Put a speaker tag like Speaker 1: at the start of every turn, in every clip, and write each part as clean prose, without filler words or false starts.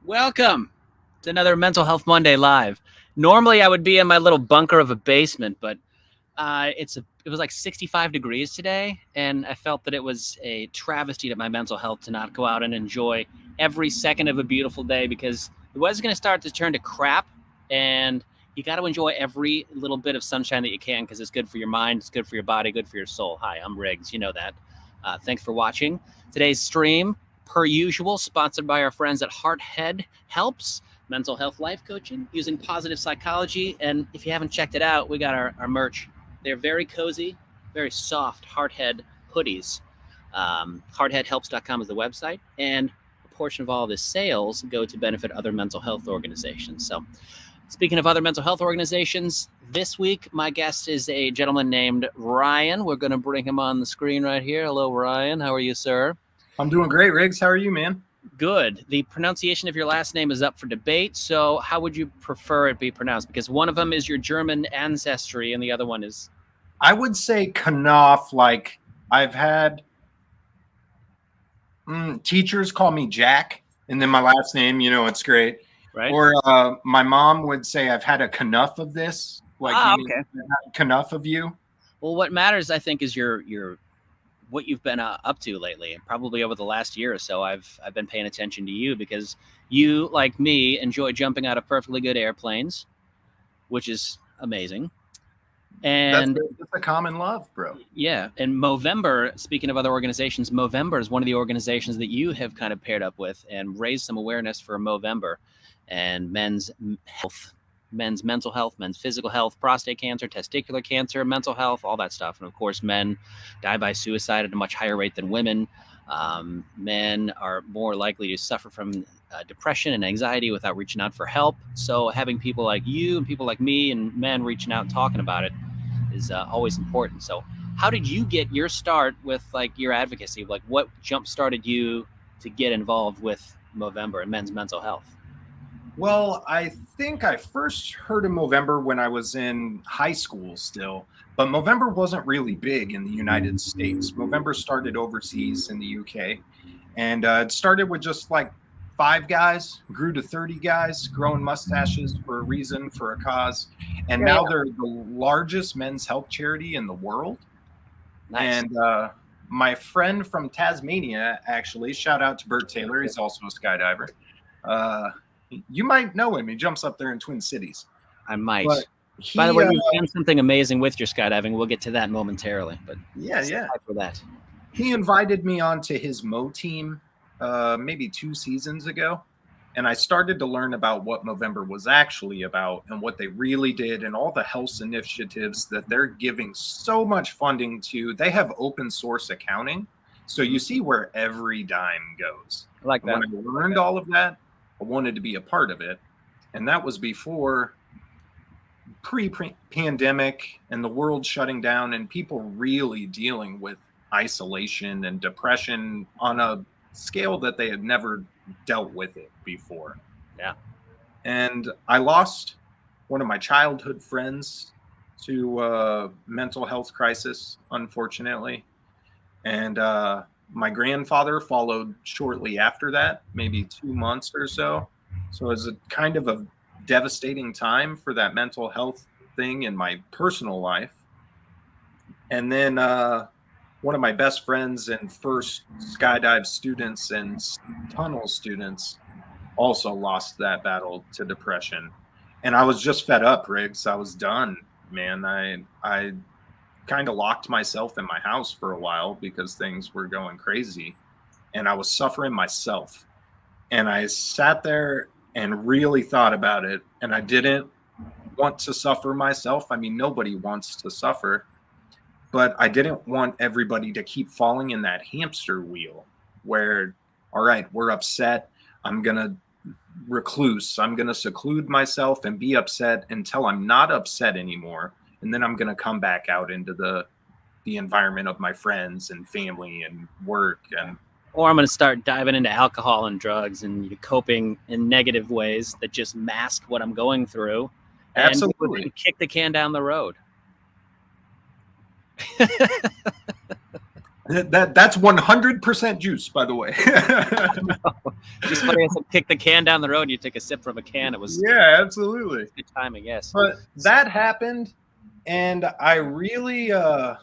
Speaker 1: Welcome to another Mental Health Monday live. Normally, I would be in my little bunker of a basement, but it was like 65 degrees today, and I felt that it was a travesty to my mental health to not go out and enjoy every second of a beautiful day because the weather's going to start to turn to crap, and you got to enjoy every little bit of sunshine that you can because it's good for your mind, it's good for your body, good for your soul. Hi, I'm Riggs. You know that. Thanks for watching today's stream. Per usual, sponsored by our friends at Hearthead Helps, mental health life coaching using positive psychology. And if you haven't checked it out, we got our merch. They're very cozy, very soft Hearthead hoodies. Heartheadhelps.com is the website. And a portion of all of the sales go to benefit other mental health organizations. So speaking of other mental health organizations, this week my guest is a gentleman named Rian. We're going to bring him on the screen right here. Hello, Rian. How are you, sir?
Speaker 2: I'm doing great, Riggs. How are you, man?
Speaker 1: Good. The pronunciation of your last name is up for debate. So how would you prefer it be pronounced? Because one of them is your German ancestry and the other one is...
Speaker 2: I would say Kanouff. Like, I've had teachers call me Jack, and then my last name, it's great.
Speaker 1: Right.
Speaker 2: Or my mom would say I've had a Kanouff of this. Like,
Speaker 1: okay.
Speaker 2: Kanouff of you.
Speaker 1: Well, what matters, I think, is your what you've been up to lately. Probably over the last year or so, I've been paying attention to you because you, like me, enjoy jumping out of perfectly good airplanes, which is amazing. And
Speaker 2: that's a common love, bro.
Speaker 1: Yeah. And Movember, speaking of other organizations, Movember is one of the organizations that you have kind of paired up with and raised some awareness for Movember and men's health, men's mental health, men's physical health, prostate cancer, testicular cancer, mental health, all that stuff. And of course, men die by suicide at a much higher rate than women. Men are more likely to suffer from depression and anxiety without reaching out for help. So having people like you and people like me and men reaching out and talking about it is always important. So how did you get your start with like your advocacy? Like what jump started you to get involved with Movember and men's mental health?
Speaker 2: Well, I think I first heard of Movember when I was in high school still, but Movember wasn't really big in the United States. Movember started overseas in the UK, and it started with just like 5 guys, grew to 30 guys, growing mustaches for a reason, for a cause, and now they're the largest men's health charity in the world.
Speaker 1: Nice.
Speaker 2: And my friend from Tasmania, actually, shout out to Bert Taylor, he's also a skydiver. You might know him. He jumps up there in Twin Cities.
Speaker 1: I might. By the way, you've done something amazing with your skydiving. We'll get to that momentarily. But
Speaker 2: yeah.
Speaker 1: For that,
Speaker 2: he invited me onto his Mo team maybe 2 seasons ago, and I started to learn about what Movember was actually about and what they really did and all the health initiatives that they're giving so much funding to. They have open source accounting, so you see where every dime goes.
Speaker 1: I like that.
Speaker 2: When I learned all of that, I wanted to be a part of it. And that was before pre-pandemic and the world shutting down and people really dealing with isolation and depression on a scale that they had never dealt with it before.
Speaker 1: Yeah.
Speaker 2: And I lost one of my childhood friends to a mental health crisis, unfortunately. And my grandfather followed shortly after that, maybe 2 months or so. So it was a kind of a devastating time for that mental health thing in my personal life. And then one of my best friends and first skydive students and tunnel students also lost that battle to depression. And I was just fed up, Riggs. I was done, man. I kind of locked myself in my house for a while because things were going crazy and I was suffering myself. And I sat there and really thought about it, and I didn't want to suffer myself. I mean, nobody wants to suffer, but I didn't want everybody to keep falling in that hamster wheel where, all right, we're upset. I'm going to recluse. I'm going to seclude myself and be upset until I'm not upset anymore. And then I'm going to come back out into the environment of my friends and family and work.
Speaker 1: Or I'm going to start diving into alcohol and drugs and coping in negative ways that just mask what I'm going through.
Speaker 2: Absolutely.
Speaker 1: And kick the can down the road.
Speaker 2: That's 100% juice, by the way.
Speaker 1: Just funny as I kicked the can down the road and you took a sip from a can. It was
Speaker 2: Yeah, absolutely.
Speaker 1: good timing, yes.
Speaker 2: But that happened, and I really I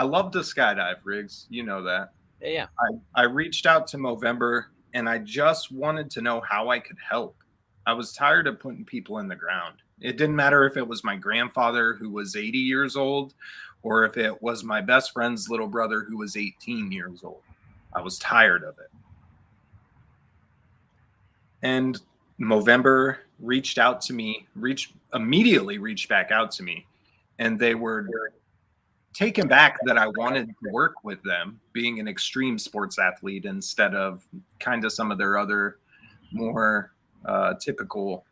Speaker 2: love to skydive, Riggs. You know that.
Speaker 1: Yeah.
Speaker 2: I reached out to Movember, and I just wanted to know how I could help. I was tired of putting people in the ground. It didn't matter if it was my grandfather who was 80 years old or if it was my best friend's little brother who was 18 years old. I was tired of it. And Movember reached out to me, immediately reached back out to me, and they were taken back that I wanted to work with them, being an extreme sports athlete instead of kind of some of their other more typical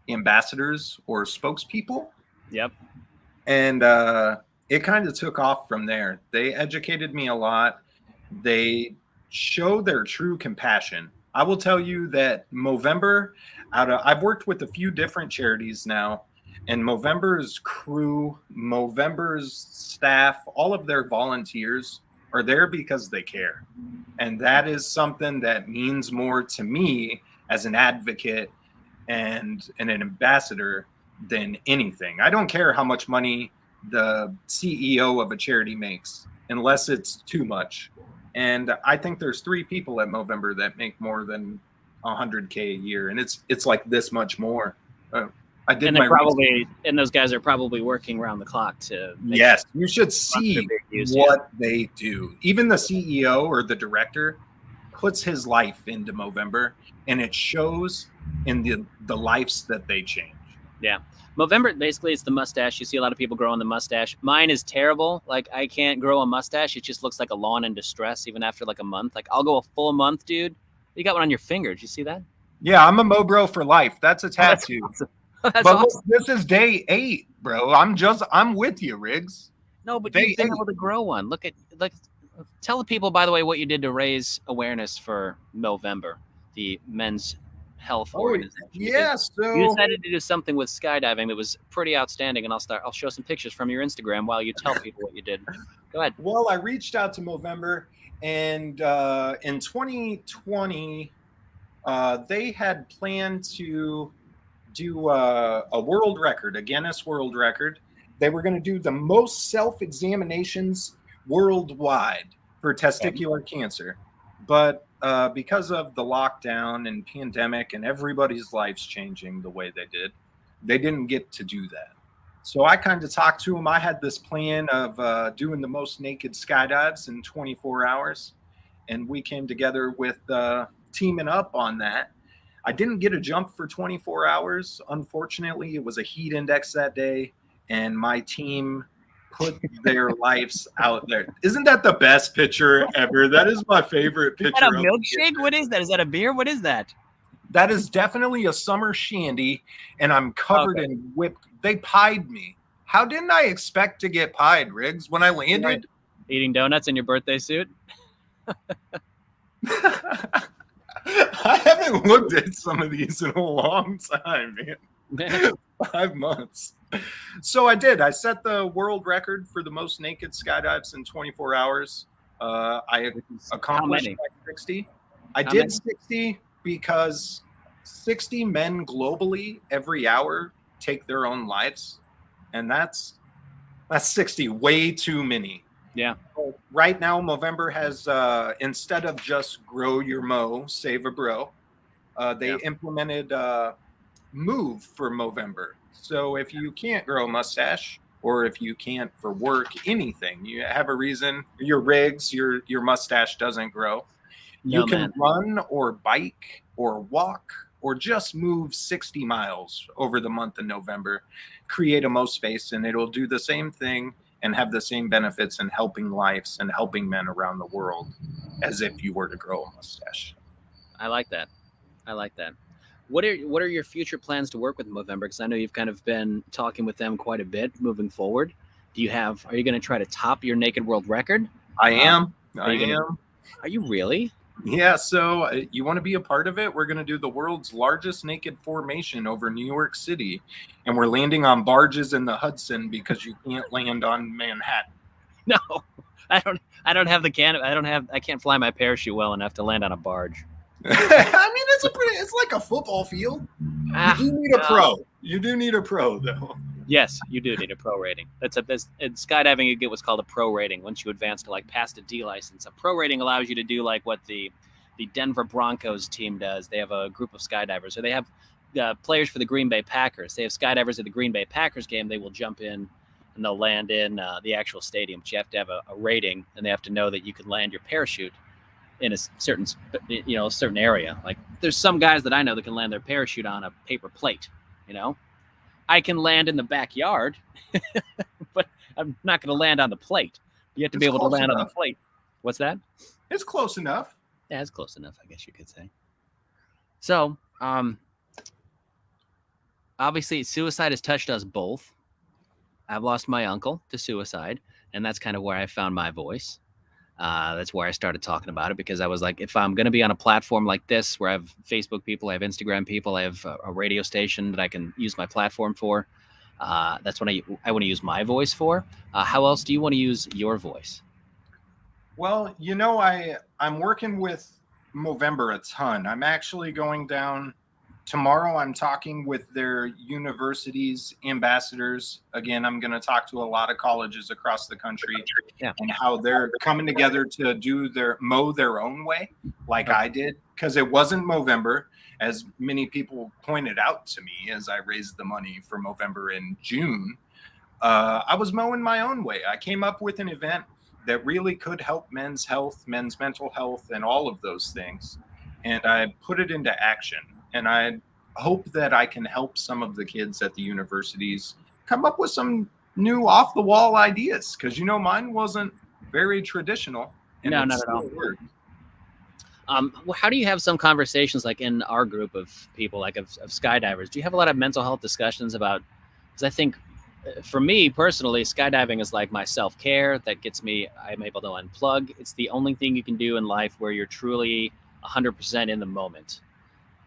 Speaker 2: ambassadors or spokespeople.
Speaker 1: Yep.
Speaker 2: And it kind of took off from there. They educated me a lot. They show their true compassion. I will tell you that Movember, I've worked with a few different charities now, and Movember's crew, Movember's staff, all of their volunteers are there because they care. And that is something that means more to me as an advocate and an ambassador than anything. I don't care how much money the CEO of a charity makes, unless it's too much. And I think there's 3 people at Movember that make more than $100K a year, and it's like this much more. I did
Speaker 1: and
Speaker 2: my
Speaker 1: probably, and those guys are probably working around the clock to.
Speaker 2: Yes, you should see what they do. Even the CEO or the director puts his life into Movember, and it shows in the lives that they change.
Speaker 1: Yeah. Movember, basically, it's the mustache. You see a lot of people growing the mustache. Mine is terrible. Like, I can't grow a mustache. It just looks like a lawn in distress, even after like a month. Like, I'll go a full month, dude. You got one on your finger. Did you see that?
Speaker 2: Yeah, I'm a Mobro for life. That's a tattoo.
Speaker 1: That's awesome. That's
Speaker 2: but
Speaker 1: awesome.
Speaker 2: Look, this is day 8, bro. I'm with you, Riggs.
Speaker 1: No, but you've been able to grow one. Look at, like, tell the people, by the way, what you did to raise awareness for Movember, the men's health organization.
Speaker 2: Yeah, so
Speaker 1: you decided to do something with skydiving that was pretty outstanding, and I'll show some pictures from your Instagram while you tell people what you did. Go ahead.
Speaker 2: Well, I reached out to Movember, and in 2020, they had planned to do a world record, a Guinness World Record. They were going to do the most self-examinations worldwide for testicular cancer, but because of the lockdown and pandemic and everybody's lives changing the way they didn't get to do that. So I kind of talked to them. I had this plan of doing the most naked skydives in 24 hours, and we came together with teaming up on that. I didn't get a jump for 24 hours. Unfortunately, it was a heat index that day, and my team put their lives out there. Isn't that the best picture ever? That is my favorite picture. Is
Speaker 1: that a milkshake? What is that? Is that a beer? What is that?
Speaker 2: That is definitely a summer shandy, and I'm covered in whipped. They pied me. How didn't I expect to get pied, Riggs, when I landed?
Speaker 1: Eating donuts in your birthday suit?
Speaker 2: I haven't looked at some of these in a long time, man. 5 months. So I did. I set the world record for the most naked skydives in 24 hours. I accomplished 60. I did 60 because 60 men globally every hour take their own lives, and that's 60, way too many.
Speaker 1: Yeah.
Speaker 2: So right now, Movember has instead of just grow your mo, save a bro, they implemented Move for Movember. So if you can't grow a mustache, or if you can't for work, anything, you have a reason, your Riggs, your mustache doesn't grow. You can run or bike or walk or just move 60 miles over the month of November, create a Mo space, and it'll do the same thing and have the same benefits in helping lives and helping men around the world as if you were to grow a mustache.
Speaker 1: I like that. I like that. What are your future plans to work with Movember? Because I know you've kind of been talking with them quite a bit moving forward. Are you going to try to top your naked world record?
Speaker 2: I am.
Speaker 1: Are you really?
Speaker 2: Yeah. So you want to be a part of it? We're going to do the world's largest naked formation over New York City. And we're landing on barges in the Hudson because you can't land on Manhattan.
Speaker 1: No. I don't have the can. I can't fly my parachute well enough to land on a barge.
Speaker 2: I mean, it's like a football field. You do need a pro. You do need a pro, though.
Speaker 1: Yes, you do need a pro rating. In skydiving, you get what's called a pro rating. Once you advance to like past a D license, a pro rating allows you to do like what the Denver Broncos team does. They have a group of skydivers, or they have players for the Green Bay Packers. They have skydivers at the Green Bay Packers game. They will jump in and they'll land in the actual stadium. But you have to have a rating, and they have to know that you can land your parachute in a certain area. Like there's some guys that I know that can land their parachute on a paper plate. I can land in the backyard, but I'm not going to land on the plate. You have to be able to land on the plate. What's that?
Speaker 2: It's close enough.
Speaker 1: Yeah, it's close enough, I guess you could say. So, obviously, suicide has touched us both. I've lost my uncle to suicide, and that's kind of where I found my voice. That's where I started talking about it, because I was like, if I'm going to be on a platform like this, where I have Facebook people, I have Instagram people, I have a radio station that I can use my platform for, that's what I want to use my voice for. How else do you want to use your voice?
Speaker 2: Well, I'm working with Movember a ton. I'm actually going down tomorrow. I'm talking with their universities' ambassadors. Again, I'm going to talk to a lot of colleges across the country and how they're coming together to mow their own way, like I did, because it wasn't Movember, as many people pointed out to me as I raised the money for Movember in June. I was mowing my own way. I came up with an event that really could help men's health, men's mental health, and all of those things. And I put it into action. And I hope that I can help some of the kids at the universities come up with some new off-the-wall ideas, because mine wasn't very traditional.
Speaker 1: No, not at all. How do you have some conversations, like in our group of people, like of skydivers? Do you have a lot of mental health discussions about? Because I think, for me personally, skydiving is like my self-care. That gets me. I'm able to unplug. It's the only thing you can do in life where you're truly 100% in the moment.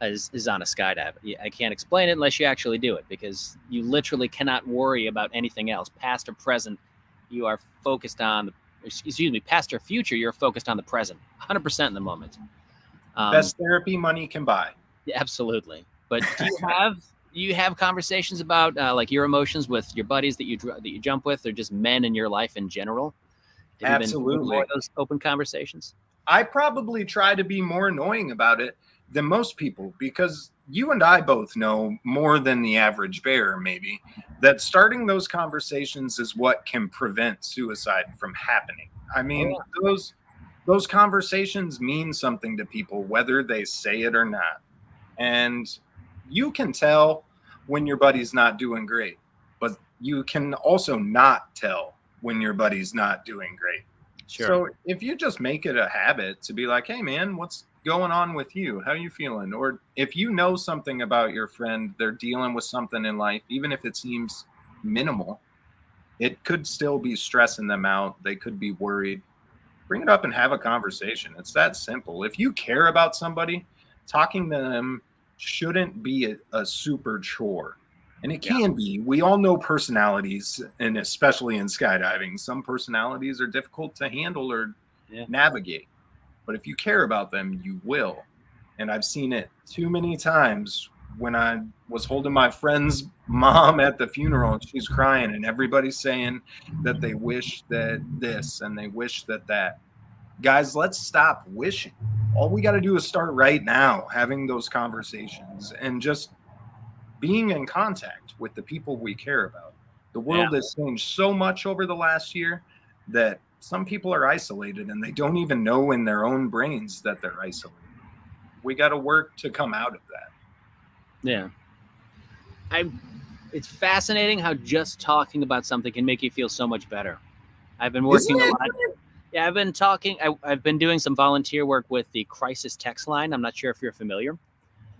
Speaker 1: Is on a skydive. I can't explain it unless you actually do it, because you literally cannot worry about anything else, past or present. You are focused on, past or future, you're focused on the present, 100% in the moment.
Speaker 2: Best therapy money can buy.
Speaker 1: Yeah, absolutely. But do you have conversations about like your emotions with your buddies that you jump with, or just men in your life in general? Have
Speaker 2: Absolutely.
Speaker 1: You been more of those open conversations?
Speaker 2: I probably try to be more annoying about it than most people, because you and I both know more than the average bear, maybe, that starting those conversations is what can prevent suicide from happening. I mean, those conversations mean something to people, whether they say it or not. And you can tell when your buddy's not doing great, but you can also not tell when your buddy's not doing great. Sure. So if you just make it a habit to be like, hey man, what's going on with you? How are you feeling? Or if you know something about your friend, they're dealing with something in life, even if it seems minimal, it could still be stressing them out. They could be worried. Bring it up and have a conversation. It's that simple. If you care about somebody, talking to them shouldn't be a super chore. And it can be. We all know personalities, and especially in skydiving, some personalities are difficult to handle or navigate. But if you care about them, you will. And I've seen it too many times when I was holding my friend's mom at the funeral, and she's crying, and everybody's saying that they wish that this and they wish that that. Guys, let's stop wishing. All we got to do is start right now having those conversations and just being in contact with the people we care about. The world has changed so much over the last year that some people are isolated and they don't even know in their own brains that they're isolated. We got to work to come out of that.
Speaker 1: Yeah. It's fascinating how just talking about something can make you feel so much better. I've been working a lot. Yeah, I've been doing some volunteer work with the crisis text line. I'm not sure if you're familiar.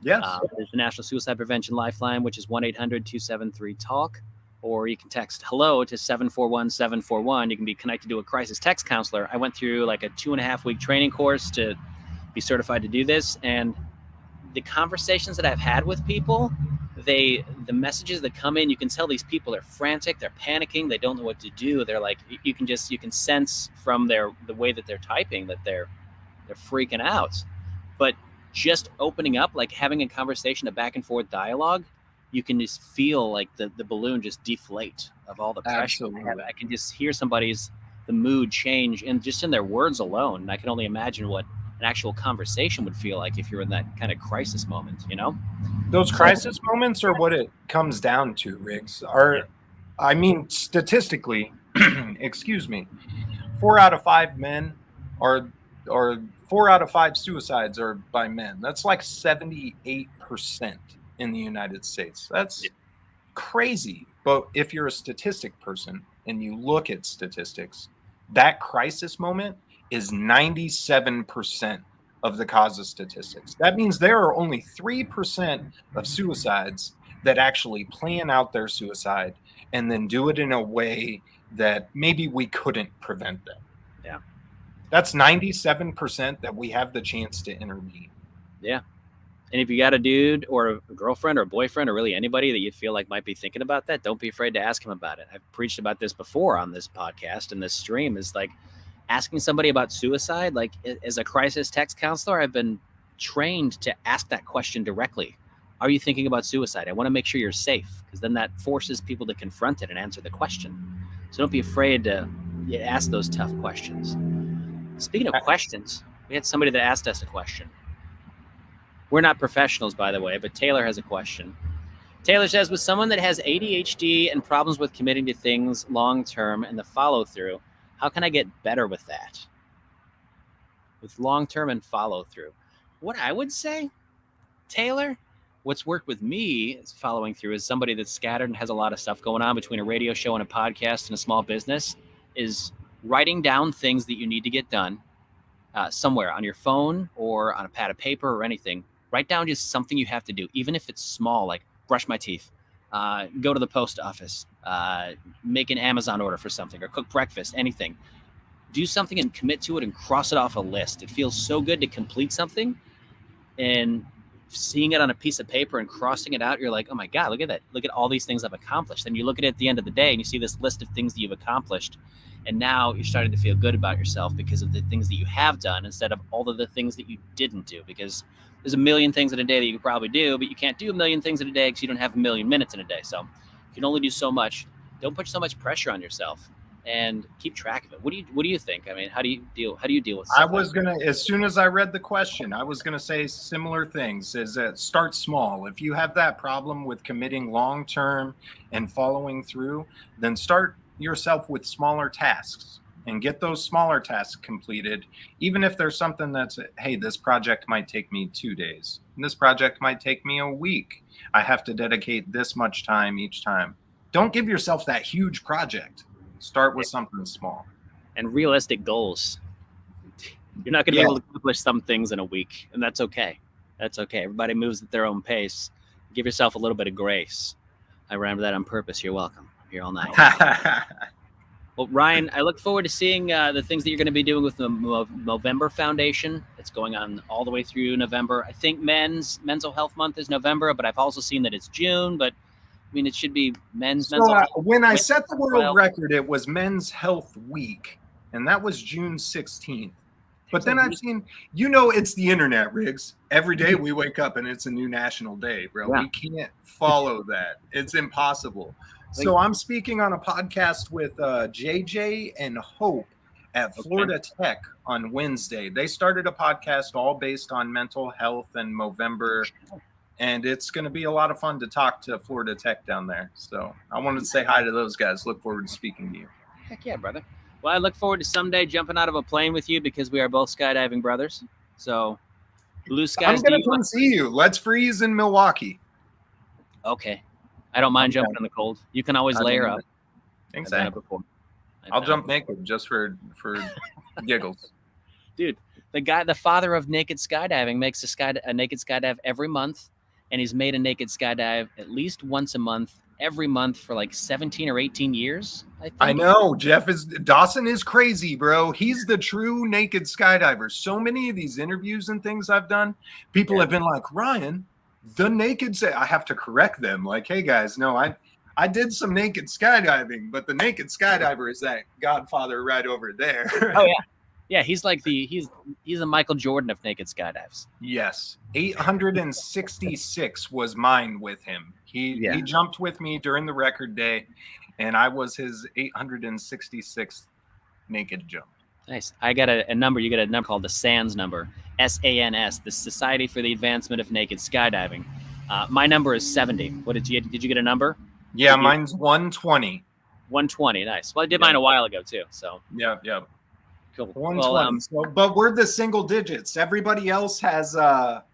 Speaker 2: Yes.
Speaker 1: There's the National Suicide Prevention Lifeline, which is 1-800-273-TALK, or you can text hello to 741-741. You can be connected to a crisis text counselor. I went through like a 2.5-week training course to be certified to do this, and the conversations that I've had with people the messages that come in, you can tell these people are frantic, they're panicking, they don't know what to do. They're like, you can sense from the way that they're typing that they're freaking out. But just opening up, like having a conversation, a back and forth dialogue, you can just feel like the balloon just deflate of all the pressure.
Speaker 2: Absolutely.
Speaker 1: I can just hear the mood change and just in their words alone. And I can only imagine what an actual conversation would feel like if you're in that kind of crisis moment, you know?
Speaker 2: Those crisis moments are what it comes down to, Riggs. I mean, statistically, excuse me, 4 out of 5 men are, or 4 out of 5 suicides are by men. That's like 78% in the United States. That's crazy. But if you're a statistic person and you look at statistics, that crisis moment is 97% of the cause of statistics. That means there are only 3% of suicides that actually plan out their suicide and then do it in a way that maybe we couldn't prevent them.
Speaker 1: Yeah.
Speaker 2: That's 97% that we have the chance to intervene.
Speaker 1: Yeah. And if you got a dude or a girlfriend or a boyfriend or really anybody that you feel like might be thinking about that, don't be afraid to ask him about it. I've preached about this before on this podcast and this stream, is like asking somebody about suicide. Like, as a crisis text counselor, I've been trained to ask that question directly. Are you thinking about suicide? I want to make sure you're safe, because then that forces people to confront it and answer the question. So don't be afraid to ask those tough questions. Speaking of questions, we had somebody that asked us a question. We're not professionals, by the way, but Taylor has a question. Taylor says, with someone that has ADHD and problems with committing to things long-term and the follow-through, how can I get better with that? With long-term and follow-through. What I would say, Taylor, what's worked with me is following through, as somebody that's scattered and has a lot of stuff going on between a radio show and a podcast and a small business, is writing down things that you need to get done somewhere on your phone or on a pad of paper or anything. Write down just something you have to do, even if it's small, like brush my teeth, go to the post office, make an Amazon order for something, or cook breakfast, anything. Do something and commit to it and cross it off a list. It feels so good to complete something, and seeing it on a piece of paper and crossing it out, you're like, oh my God, look at that. Look at all these things I've accomplished. And you look at it at the end of the day and you see this list of things that you've accomplished. And now you're starting to feel good about yourself because of the things that you have done instead of all of the things that you didn't do. Because there's a million things in a day that you could probably do, but you can't do a million things in a day because you don't have a million minutes in a day. So you can only do so much. Don't put so much pressure on yourself, and keep track of it. What do you think? I mean, how do you deal with stuff?
Speaker 2: I was gonna, as soon as I read the question, I was gonna say similar things. Is that start small. If you have that problem with committing long term and following through, then start yourself with smaller tasks and get those smaller tasks completed. Even if there's something that's, hey, this project might take me 2 days. This project might take me a week. I have to dedicate this much time each time. Don't give yourself that huge project. Start with something small.
Speaker 1: And realistic goals. You're not going to be able to accomplish some things in a week, and that's okay. That's okay. Everybody moves at their own pace. Give yourself a little bit of grace. I remember that on purpose. You're welcome. I'm here all night. Well, Ryan, I look forward to seeing the things that you're going to be doing with the Movember Foundation. It's going on all the way through November. I think Mental Health Month is November, but I've also seen that it's June. But I mean, it should be mental health.
Speaker 2: When I set the world record, it was Men's Health Week, and that was June 16th. But then I've seen, it's the internet, Riggs. Every day we wake up and it's a new national day, bro. Yeah. We can't follow that. It's impossible. So I'm speaking on a podcast with JJ and Hope at Florida Tech on Wednesday. They started a podcast all based on mental health and Movember. And it's going to be a lot of fun to talk to Florida Tech down there. So I wanted to say hi to those guys. Look forward to speaking to you.
Speaker 1: Heck yeah, brother. Well, I look forward to someday jumping out of a plane with you, because we are both skydiving brothers. So blue skies.
Speaker 2: I'm going to come see you. Let's freeze in Milwaukee.
Speaker 1: Okay. I don't mind jumping in the cold. You can always layer up.
Speaker 2: Exactly. I'll jump naked just for giggles.
Speaker 1: Dude, the father of naked skydiving makes a naked skydive every month. And he's made a naked skydive at least once a month, every month for like 17 or 18 years.
Speaker 2: I know. Dawson is crazy, bro. He's the true naked skydiver. So many of these interviews and things I've done, people have been like, Ryan, the naked say I have to correct them. Like, hey guys, no, I did some naked skydiving, but the naked skydiver is that Godfather right over there.
Speaker 1: Oh yeah. Yeah, he's like he's a Michael Jordan of naked skydives.
Speaker 2: Yes. 866 was mine with him. He jumped with me during the record day, and I was his 866th naked jump.
Speaker 1: Nice. I got a number. You got a number called the SANS number, SANS, the Society for the Advancement of Naked Skydiving. My number is 70. What did you get a number?
Speaker 2: Yeah, mine's 120.
Speaker 1: 120. Nice. Well, I did mine a while ago too. So
Speaker 2: yeah.
Speaker 1: Cool.
Speaker 2: 120. Well, but we're the single digits. Everybody else has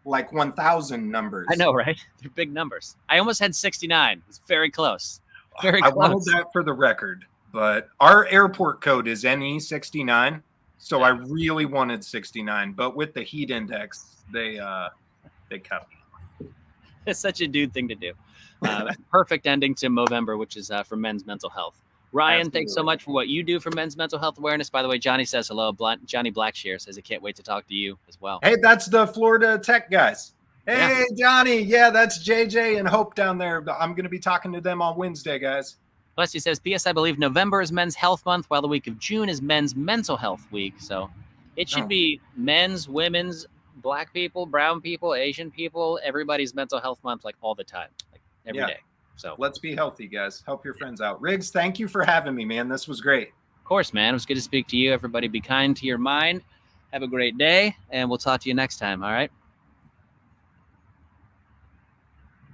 Speaker 2: like 1,000 numbers.
Speaker 1: I know, right? They're big numbers. I almost had 69. It's very close. Very close.
Speaker 2: I wanted that for the record, but our airport code is NE69, so I really wanted 69. But with the heat index, they cut me.
Speaker 1: It's such a dude thing to do. Perfect ending to Movember, which is for men's mental health. Ryan,
Speaker 2: Absolutely.
Speaker 1: Thanks so much for what you do for men's mental health awareness. By the way, Johnny says hello. Johnny Blackshear says he can't wait to talk to you as well.
Speaker 2: Hey, that's the Florida Tech guys. Hey, yeah. Johnny. Yeah, that's JJ and Hope down there. I'm going to be talking to them on Wednesday, guys.
Speaker 1: Plus, he says, P.S. I believe November is Men's Health Month, while the week of June is Men's Mental Health Week. So it should be men's, women's, black people, brown people, Asian people, everybody's mental health month, like all the time, like every day. So
Speaker 2: let's be healthy, guys. Help your friends out. Riggs, thank you for having me, man. This was great.
Speaker 1: Of course, man. It was good to speak to you. Everybody be kind to your mind. Have a great day, and we'll talk to you next time. All right.